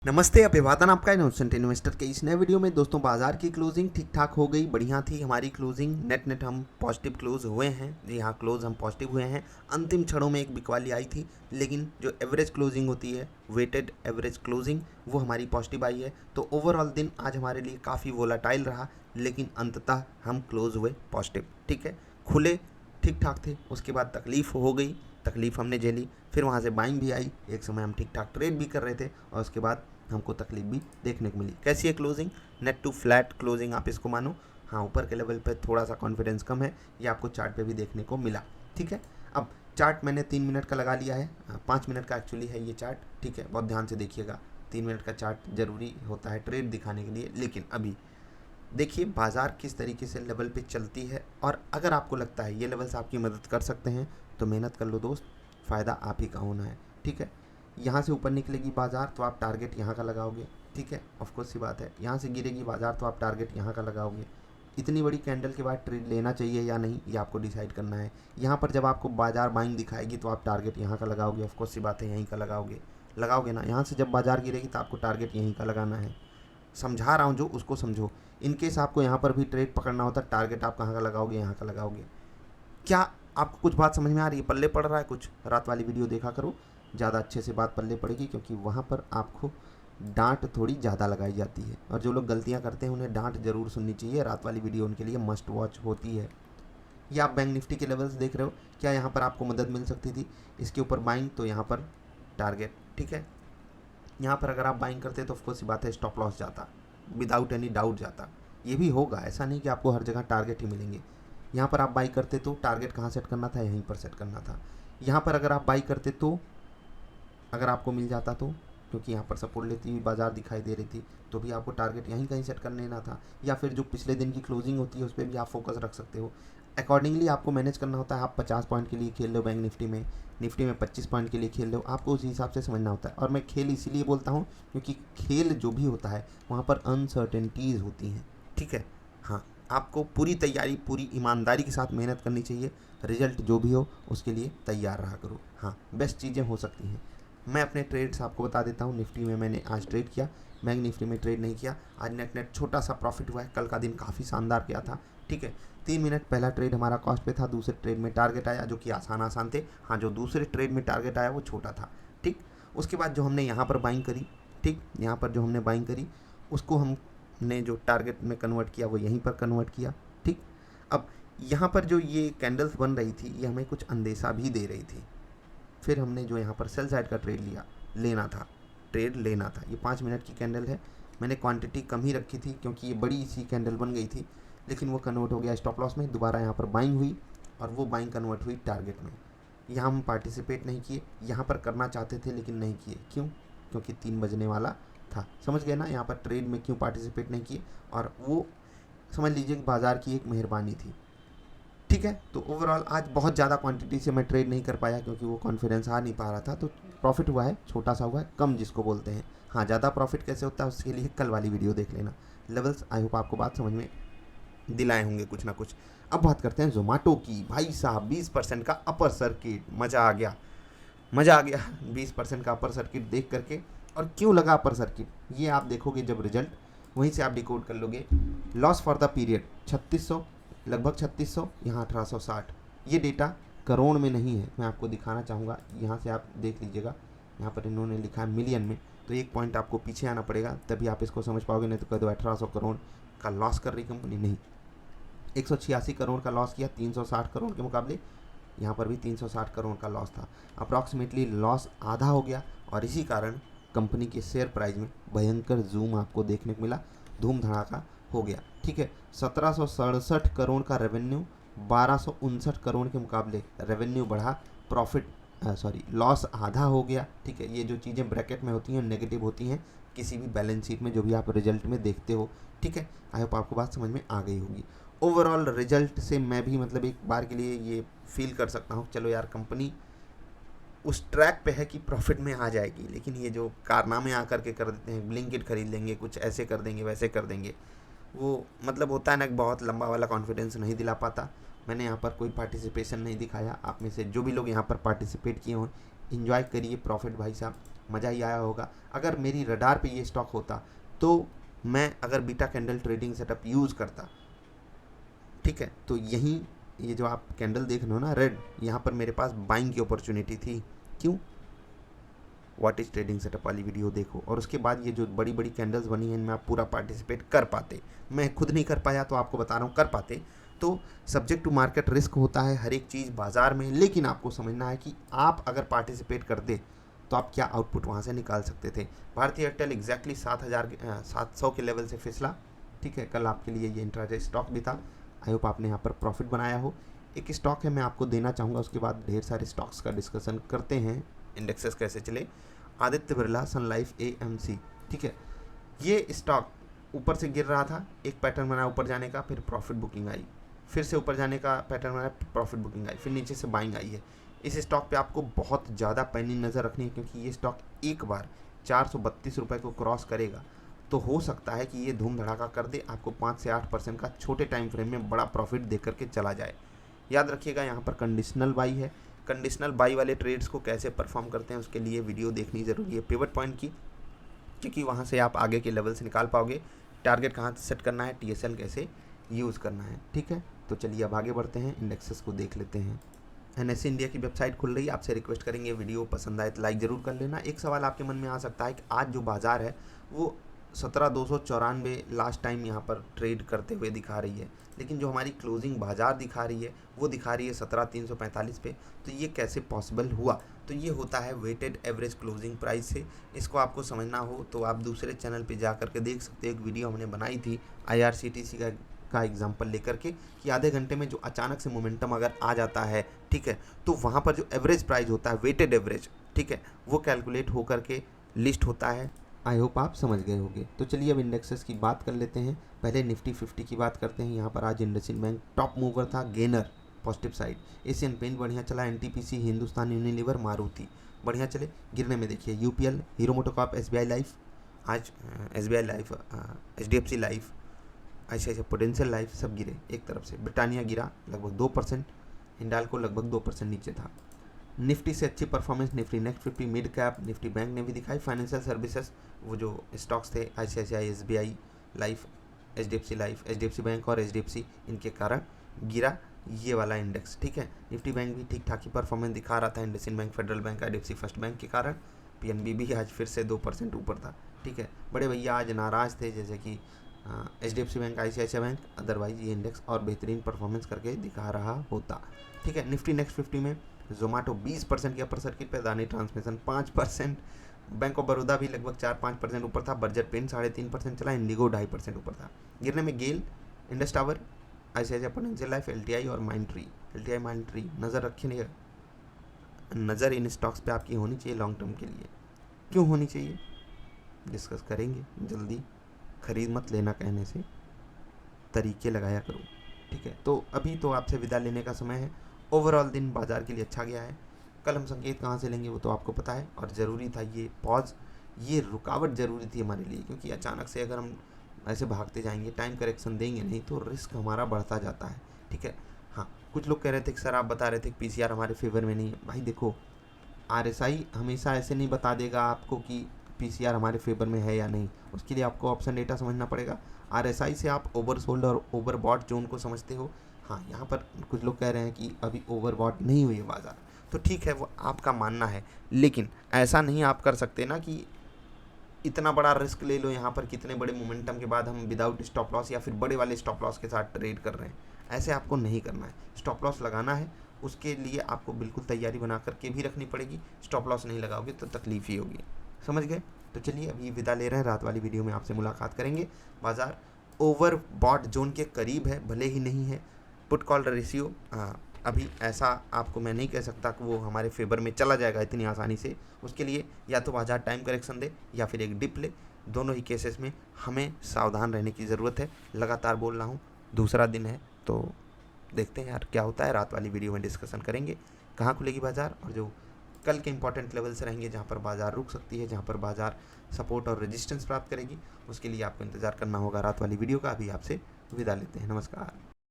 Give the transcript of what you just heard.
नमस्ते, अभिवादन आपका इनोसेंट इन्वेस्टर के इस नए वीडियो में। दोस्तों, बाजार की क्लोजिंग ठीक ठाक हो गई, बढ़िया थी हमारी क्लोजिंग। नेट हम पॉजिटिव क्लोज हुए हैं। जी हाँ, क्लोज हम पॉजिटिव हुए हैं। अंतिम क्षणों में एक बिकवाली आई थी, लेकिन जो एवरेज क्लोजिंग होती है, वेटेड एवरेज क्लोजिंग, वो हमारी पॉजिटिव आई है। तो ओवरऑल दिन आज हमारे लिए काफ़ी वोलाटाइल रहा, लेकिन अंततः हम क्लोज हुए पॉजिटिव। ठीक है, खुले ठीक ठाक थे, उसके बाद तकलीफ़ हो गई, तकलीफ़ हमने झेली, फिर वहाँ से बाइंग भी आई। एक समय हम ठीक ठाक ट्रेड भी कर रहे थे और उसके बाद हमको तकलीफ भी देखने को मिली। कैसी है closing? Net to flat closing आप इसको मानो। हाँ, ऊपर के लेवल पे थोड़ा सा कॉन्फिडेंस कम है, ये आपको चार्ट पे भी देखने को मिला। ठीक है, अब चार्ट मैंने 3 मिनट का लगा लिया है, 5 मिनट का एक्चुअली है ये चार्ट। ठीक है, बहुत ध्यान से देखिएगा, 3 मिनट का चार्ट जरूरी होता है ट्रेड दिखाने के लिए। लेकिन अभी देखिए बाजार किस तरीके से लेवल पे चलती है, और अगर आपको लगता है ये लेवल्स आपकी मदद कर सकते हैं तो मेहनत कर लो दोस्त, फ़ायदा आप ही का होना है। ठीक है, यहाँ से ऊपर निकलेगी बाजार तो आप टारगेट यहाँ का लगाओगे। ठीक है, ऑफकोर्स सी बात है। यहाँ से गिरेगी बाजार तो आप टारगेट यहाँ का लगाओगे। इतनी बड़ी कैंडल के बाद ट्रेड लेना चाहिए या नहीं, ये आपको डिसाइड करना है। यहाँ पर जब आपको बाजार बाइंग दिखाएगी तो आप टारगेट यहाँ का लगाओगे, ऑफकोर्स सी बात है, यहीं का लगाओगे ना। यहाँ से जब बाजार गिरेगी तो आपको टारगेट यहीं का लगाना है। समझा रहा हूँ जो, उसको समझो। इन केस आपको यहाँ पर भी ट्रेड पकड़ना होता, टारगेट आप कहाँ का लगाओगे? यहाँ का लगाओगे। क्या आपको कुछ बात समझ में आ रही है? पल्ले पड़ रहा है कुछ? रात वाली वीडियो देखा करो, ज़्यादा अच्छे से बात पल्ले पड़ेगी, क्योंकि वहाँ पर आपको डांट थोड़ी ज़्यादा लगाई जाती है, और जो लोग गलतियाँ करते हैं उन्हें डांट जरूर सुननी चाहिए। रात वाली वीडियो उनके लिए मस्ट वॉच होती है। ये आप बैंक निफ्टी के लेवल्स देख रहे हो, क्या यहाँ पर आपको मदद मिल सकती थी? इसके ऊपर बाइंग तो यहाँ पर टारगेट। ठीक है, यहाँ पर अगर आप बाइंग करते तो ऑफकोर्स बात है स्टॉप लॉस जाता, विदाउट एनी डाउट जाता। ये भी होगा, ऐसा नहीं कि आपको हर जगह टारगेट ही मिलेंगे। यहाँ पर आप बाई करते तो टारगेट कहाँ सेट करना था? यहीं पर सेट करना था। यहाँ पर अगर आप बाई करते तो, अगर आपको मिल जाता तो, क्योंकि यहाँ पर सपोर्ट लेती हुई बाजार दिखाई दे रही थी, तो भी आपको टारगेट यहीं कहीं सेट कर लेना था। या फिर जो पिछले दिन की क्लोजिंग होती है उस पर भी आप फोकस रख सकते हो। अकॉर्डिंगली आपको मैनेज करना होता है। आप 50 पॉइंट के लिए खेल रहे हो बैंक निफ्टी में 25 पॉइंट के लिए खेल रहे हो, आपको उस हिसाब से समझना होता है। और मैं खेल इसीलिए बोलता हूँ क्योंकि खेल जो भी होता है वहाँ पर अनसर्टेनिटीज़ होती हैं। ठीक है, हाँ, आपको पूरी तैयारी, पूरी ईमानदारी के साथ मेहनत करनी चाहिए। रिजल्ट जो भी हो उसके लिए तैयार रहा करो। हाँ, बेस्ट चीज़ें हो सकती हैं। मैं अपने ट्रेड्स आपको बता देता हूँ। निफ्टी में मैंने आज ट्रेड किया, बैंक निफ्टी में ट्रेड नहीं किया। आज नेट छोटा सा प्रॉफिट हुआ है, कल का दिन काफ़ी शानदार गया था। ठीक है, 3 मिनट पहला ट्रेड हमारा कॉस्ट पे था, दूसरे ट्रेड में टारगेट आया जो कि आसान थे। हाँ, जो दूसरे ट्रेड में टारगेट आया वो छोटा था। ठीक, उसके बाद जो हमने यहाँ पर बाइंग करी, ठीक, यहाँ पर जो हमने बाइंग करी उसको हमने जो टारगेट में कन्वर्ट किया वो यहीं पर कन्वर्ट किया। ठीक, अब यहाँ पर जो ये कैंडल्स बन रही थी ये हमें कुछ अंदेशा भी दे रही थी। फिर हमने जो यहाँ पर सेल साइड का ट्रेड लेना था। ये 5 मिनट की कैंडल है, मैंने क्वांटिटी कम ही रखी थी क्योंकि ये बड़ी सी कैंडल बन गई थी, लेकिन वो कन्वर्ट हो गया स्टॉप लॉस में। दोबारा यहाँ पर बाइंग हुई और वो बाइंग कन्वर्ट हुई टारगेट में। यहाँ हम पार्टिसिपेट नहीं किए, यहाँ पर करना चाहते थे लेकिन नहीं किए। क्यों? क्योंकि 3 बजने वाला था। समझ गए ना यहाँ पर ट्रेड में क्यों पार्टिसिपेट नहीं किए? और वो समझ लीजिए कि बाजार की एक मेहरबानी थी। ठीक है, तो ओवरऑल आज बहुत ज़्यादा क्वांटिटी से मैं ट्रेड नहीं कर पाया क्योंकि वो कॉन्फिडेंस आ नहीं पा रहा था। तो प्रॉफिट हुआ है, छोटा सा हुआ है, कम जिसको बोलते हैं। हाँ, ज़्यादा प्रॉफिट कैसे होता है उसके लिए कल वाली वीडियो देख लेना। लेवल्स आई होप आपको बात समझ में दिलाए होंगे कुछ ना कुछ। अब बात करते हैं जोमेटो की। भाई साहब 20% का अपर सर्किट, मज़ा आ गया, मज़ा आ गया। 20% का अपर सर्किट देख करके। और क्यों लगा अपर सर्किट, ये आप देखोगे जब रिजल्ट, वहीं से आप डिकोड कर लोगे। लॉस फॉर द पीरियड 3600, लगभग 3600, यहाँ 1860। ये डेटा करोड़ में नहीं है, मैं आपको दिखाना चाहूँगा। यहाँ से आप देख लीजिएगा, यहाँ पर इन्होंने लिखा है मिलियन में, तो एक पॉइंट आपको पीछे आना पड़ेगा तभी आप इसको समझ पाओगे। नहीं तो कह दो 1800 करोड़ का लॉस कर रही कंपनी, नहीं। 186 करोड़ का लॉस किया 360 करोड़ के मुकाबले। यहाँ पर भी 360 करोड़ का लॉस था। अप्रॉक्सीमेटली लॉस आधा हो गया, और इसी कारण कंपनी के शेयर प्राइस में भयंकर जूम आपको देखने को मिला, धूम धड़ाका हो गया। ठीक है, 1767 करोड़ का रेवेन्यू, 1259 करोड़ के मुकाबले रेवेन्यू बढ़ा, प्रॉफिट लॉस आधा हो गया। ठीक है, ये जो चीज़ें ब्रैकेट में होती हैं नेगेटिव होती हैं किसी भी बैलेंस शीट में, जो भी आप रिजल्ट में देखते हो। ठीक है, आई होप आपको बात समझ में आ गई होगी। ओवरऑल रिजल्ट से मैं भी मतलब एक बार के लिए ये फील कर सकता हूँ, चलो यार कंपनी उस ट्रैक पे है कि प्रॉफिट में आ जाएगी। लेकिन ये जो कारनामे आकर के कर देते हैं, ब्लिंकिट खरीद लेंगे, कुछ ऐसे कर देंगे वैसे कर देंगे, वो मतलब होता है ना कि बहुत लंबा वाला कॉन्फिडेंस नहीं दिला पाता। मैंने यहाँ पर कोई पार्टिसिपेशन नहीं दिखाया। आप में से जो भी लोग यहाँ पर पार्टिसिपेट किए हों, इन्जॉय करिए प्रॉफिट भाई साहब, मज़ा ही आया होगा। अगर मेरी रडार पे ये स्टॉक होता तो मैं अगर beta candle trading setup use करता, ठीक है, तो यहीं ये जो आप कैंडल देख रहे हो ना रेड, यहाँ पर मेरे पास बाइंग की अपॉर्चुनिटी थी। क्यों? व्हाट इज ट्रेडिंग सेटअप वाली वीडियो देखो, और उसके बाद ये जो बड़ी बड़ी कैंडल्स बनी हैं इनमें आप पूरा पार्टिसिपेट कर पाते। मैं खुद नहीं कर पाया तो आपको बता रहा हूँ कर पाते। तो सब्जेक्ट टू मार्केट रिस्क होता है हर एक चीज़ बाजार में, लेकिन आपको समझना है कि आप अगर पार्टिसिपेट करते तो आप क्या आउटपुट वहाँ से निकाल सकते थे। भारतीय एयरटेल एग्जैक्टली 7,700 के लेवल से फिसला, ठीक है। कल आपके लिए ये इंट्राडे स्टॉक भी था। आई होप आपने यहाँ पर प्रॉफिट बनाया हो। एक स्टॉक है मैं आपको देना चाहूँगा, उसके बाद ढेर सारे स्टॉक्स का डिस्कशन करते हैं, इंडेक्सेस कैसे चले। आदित्य बिरला सन लाइफ AMC, ठीक है। ये स्टॉक ऊपर से गिर रहा था, एक पैटर्न बना ऊपर जाने का, फिर प्रॉफिट बुकिंग आई, फिर से ऊपर जाने का पैटर्न बना, प्रॉफिट बुकिंग आई, फिर नीचे से बाइंग आई है। इस स्टॉक पे आपको बहुत ज़्यादा पैनी नज़र रखनी है, क्योंकि ये स्टॉक एक बार 432 रुपये को क्रॉस करेगा तो हो सकता है कि ये धूम धड़ाका कर दे, आपको 5 से 8% का छोटे टाइम फ्रेम में बड़ा प्रॉफिट दे करके चला जाए। याद रखिएगा यहाँ पर कंडीशनल बाई है। कंडीशनल बाई वाले ट्रेड्स को कैसे परफॉर्म करते हैं उसके लिए वीडियो देखनी ज़रूरी है पिवट पॉइंट की, क्योंकि वहाँ से आप आगे के लेवल से निकाल पाओगे। टारगेट कहाँ सेट करना है, TSL कैसे यूज़ करना है, ठीक है। तो चलिए अब आगे बढ़ते हैं, इंडेक्सेस को देख लेते हैं। NSE इंडिया की वेबसाइट खुल रही है, आपसे रिक्वेस्ट करेंगे वीडियो पसंद आए तो लाइक ज़रूर कर लेना। एक सवाल आपके मन में आ सकता है कि आज जो बाज़ार है वो 17,294 लास्ट टाइम यहाँ पर ट्रेड करते हुए दिखा रही है, लेकिन जो हमारी क्लोजिंग बाज़ार दिखा रही है वो दिखा रही है 17,345 पे। तो ये कैसे पॉसिबल हुआ? तो ये होता है वेटेड एवरेज क्लोजिंग प्राइस से। इसको आपको समझना हो तो आप दूसरे चैनल पे जा करके देख सकते हो, एक वीडियो हमने बनाई थी IRCTC का एग्जाम्पल लेकर के, कि आधे घंटे में जो अचानक से मोमेंटम अगर आ जाता है, ठीक है, तो वहाँ पर जो एवरेज प्राइस होता है वेटेड एवरेज, ठीक है, वो कैलकुलेट हो करके लिस्ट होता है। आई होप आप समझ गए होंगे। तो चलिए अब इंडेक्सेस की बात कर लेते हैं। पहले निफ्टी 50 की बात करते हैं। यहाँ पर आज इंडसइंड बैंक टॉप मूवर था, gainer positive side. Asian Paint बढ़िया चला, NTPC, हिंदुस्तान यूनिलीवर, मारुति बढ़िया चले। गिरने में देखिए UPL, hero MotoCorp, SBI life, आज SBI लाइफ, HDFC लाइफ, ऐसे पोटेंशियल लाइफ सब गिरे एक तरफ से। ब्रिटानिया गिरा लगभग 2%, हिंडाल्को लगभग 2% नीचे था। निफ्टी से अच्छी performance Nifty next 50, mid cap, Nifty bank ने भी दिखाई। फाइनेंशियल सर्विसेज वो जो स्टॉक्स थे ICICI, SBI life, HDFC life, HDFC bank और HDFC, इनके कारण गिरा ये वाला इंडेक्स, ठीक है। निफ्टी बैंक भी ठीक ठाक ही परफॉर्मेंस दिखा रहा था, IndusInd bank, federal bank, IDFC first bank के कारण। PNB भी आज फिर से 2% ऊपर था, ठीक है। बड़े भैया आज नाराज़ थे, जैसे कि HDFC bank, ICICI bank, otherwise ये इंडेक्स और बेहतरीन परफॉर्मेंस करके दिखा रहा होता, ठीक है। निफ्टी नेक्स्ट 50 में जोमेटो 20% के अपर सर्किट पे, Adani transmission 5%, bank of Baroda भी लगभग 4-5% ऊपर था, बर्जर पेंट 3.5% चला, इंडिगो 2.5% ऊपर था। गिरने में GAIL, Indus tower, ICICI Prudential Life, LTI और माइंडट्री। नज़र रखिए, नज़र इन स्टॉक्स पे आपकी होनी चाहिए लॉन्ग टर्म के लिए। क्यों होनी चाहिए डिस्कस करेंगे जल्दी। खरीद मत लेना कहने से तरीके लगाया करो, ठीक है। तो अभी तो आपसे विदा लेने का समय है। ओवरऑल दिन बाज़ार के लिए अच्छा गया है। कल हम संकेत कहाँ से लेंगे वो तो आपको पता है, और ज़रूरी था ये पॉज, ये रुकावट ज़रूरी थी हमारे लिए, क्योंकि अचानक से अगर हम ऐसे भागते जाएंगे, टाइम करेक्शन देंगे नहीं, तो रिस्क हमारा बढ़ता जाता है, ठीक है। हाँ, कुछ लोग कह रहे थे कि सर आप बता रहे थे कि PCR हमारे फेवर में नहीं है। भाई देखो, RSI हमेशा ऐसे नहीं बता देगा आपको कि PCR हमारे फेवर में है या नहीं, उसके लिए आपको ऑप्शन डेटा समझना पड़ेगा। RSI से आप ओवरसोल्ड और ओवरबॉट जोन को समझते हो। हाँ, यहाँ पर कुछ लोग कह रहे हैं कि अभी ओवरबॉट नहीं हुई है बाज़ार, तो ठीक है, वो आपका मानना है, लेकिन ऐसा नहीं आप कर सकते ना कि इतना बड़ा रिस्क ले लो यहाँ पर, कितने बड़े मोमेंटम के बाद हम विदाउट स्टॉप लॉस या फिर बड़े वाले स्टॉप लॉस के साथ ट्रेड कर रहे हैं। ऐसे आपको नहीं करना है। स्टॉप लॉस लगाना है, उसके लिए आपको बिल्कुल तैयारी बना करके भी रखनी पड़ेगी। स्टॉप लॉस नहीं लगाओगे तो तकलीफ ही होगी, समझ गए। तो चलिए अभी विदा ले रहे हैं, रात वाली वीडियो में आपसे मुलाकात करेंगे। बाज़ार ओवरबॉट जोन के करीब है, भले ही नहीं है। पुट कॉल रेशियो अभी ऐसा आपको मैं नहीं कह सकता कि वो हमारे फेवर में चला जाएगा इतनी आसानी से। उसके लिए या तो बाज़ार टाइम करेक्शन दे या फिर एक डिप ले, दोनों ही केसेस में हमें सावधान रहने की ज़रूरत है। लगातार बोल रहा हूँ, दूसरा दिन है तो देखते हैं यार क्या होता है। रात वाली वीडियो में डिस्कशन करेंगे कहाँ खुलेगी बाज़ार, और जो कल के इंपॉर्टेंट लेवल्स रहेंगे जहाँ पर बाज़ार रुक सकती है, जहाँ पर बाज़ार सपोर्ट और रेजिस्टेंस प्राप्त करेगी, उसके लिए आपको इंतज़ार करना होगा रात वाली वीडियो का। अभी आपसे विदा लेते हैं, नमस्कार।